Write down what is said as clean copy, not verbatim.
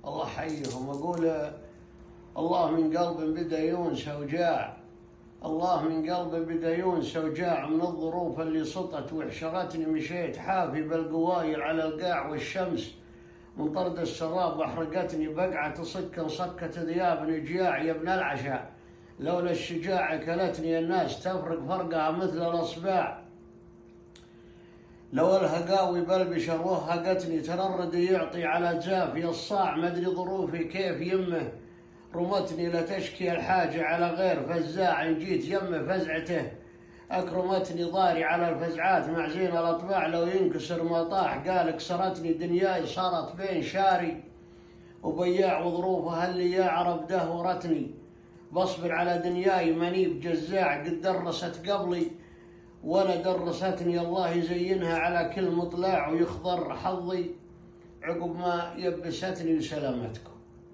الله يحييهم. أقول الله من قلب بدا ينسى وجاع، الله من قلب بدا ينسى وجاع من الظروف اللي سطت وحشرتني. مشيت حافي بالقوايل على القاع والشمس من طرد السراب أحرقتني بقعة صكا صكت ذيابني جياع يا ابن العشاء. لولا الشجاع كلتني الناس تفرق فرقها مثل الأصباع. لو الهقاوي بالبشر وهقتني تررد يعطي على جافي الصاع. مدري ظروفي كيف يمه رمتني لتشكي الحاجة على غير فزاع. إن جيت يمه فزعته أكرمتني ضاري على الفزعات مع زين الأطباع. لو ينكسر ما طاح قال كسرتني دنياي صارت بين شاري وبياع. وظروفها اللي يا عرب دهورتني بصبر على دنياي منيب جزاع. قد درست قبلي ولا درستني الله يزينها على كل مطلع ويخضر حظي عقب ما يبستني. وسلامتكم.